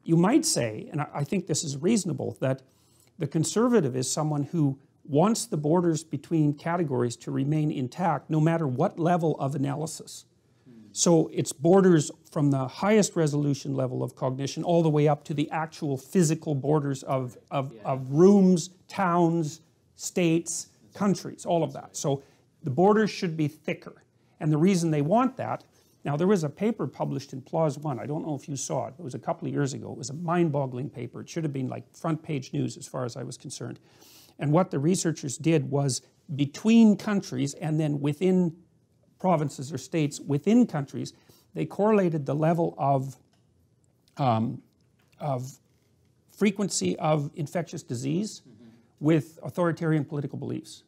you might say, and I think this is reasonable, that the conservative is someone who wants the borders between categories to remain intact no matter what level of analysis. So it's borders from the highest resolution level of cognition all the way up to the actual physical borders of rooms, towns, states, countries, all of that. So the borders should be thicker. And the reason they want that, now there was a paper published in PLOS One, I don't know if you saw it, it was a couple of years ago, it was a mind-boggling paper, it should have been like front page news as far as I was concerned. And what the researchers did was between countries and then within provinces or states within countries, they correlated the level of frequency of infectious disease with authoritarian political beliefs,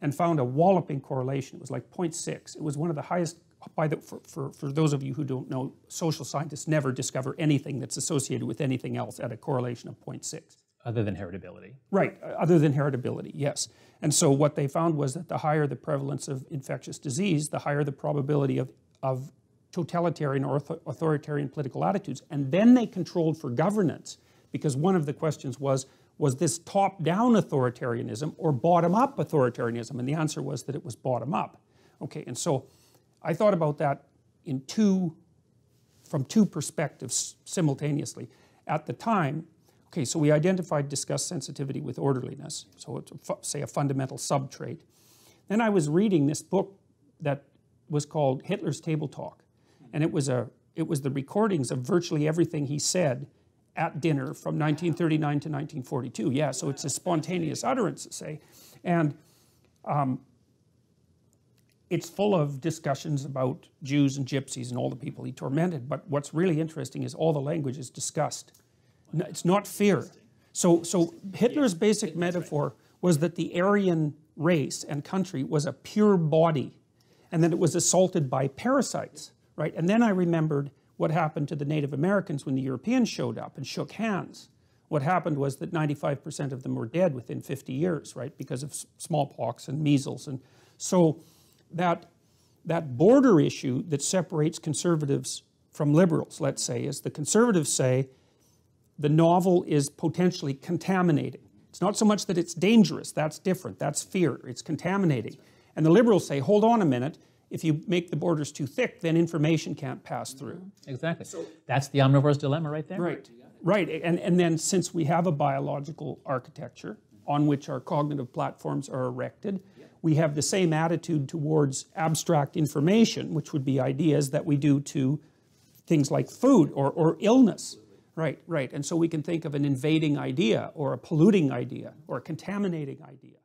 and found a walloping correlation. It was like 0.6. It was one of the highest, for those of you who don't know, social scientists never discover anything that's associated with anything else at a correlation of 0.6. Other than heritability. Right, other than heritability, yes. And so what they found was that the higher the prevalence of infectious disease, the higher the probability of totalitarian or authoritarian political attitudes. And then they controlled for governance, because one of the questions was this top-down authoritarianism or bottom-up authoritarianism? And the answer was that it was bottom-up. Okay, and so I thought about that from two perspectives simultaneously. At the time, okay, so we identified disgust sensitivity with orderliness, so it's, say, a fundamental subtrait. Then I was reading this book that was called Hitler's Table Talk, and it was the recordings of virtually everything he said at dinner from 1939 to 1942. Yeah, so it's a spontaneous utterance, say, and it's full of discussions about Jews and gypsies and all the people he tormented, but what's really interesting is all the language is disgust. It's not fear. So Hitler's basic metaphor was that the Aryan race and country was a pure body, and that it was assaulted by parasites, right? And then I remembered what happened to the Native Americans when the Europeans showed up and shook hands. What happened was that 95% of them were dead within 50 years, right? Because of smallpox and measles. And so that border issue that separates conservatives from liberals, let's say, is the conservatives say, the novel is potentially contaminating. It's not so much that it's dangerous, that's different, that's fear, it's contaminating. And the liberals say, hold on a minute, if you make the borders too thick, then information can't pass through. Exactly. So that's the omnivore's dilemma right there. Right, right. And then since we have a biological architecture on which our cognitive platforms are erected, we have the same attitude towards abstract information, which would be ideas, that we do to things like food or illness. Right, right. And so we can think of an invading idea or a polluting idea or a contaminating idea.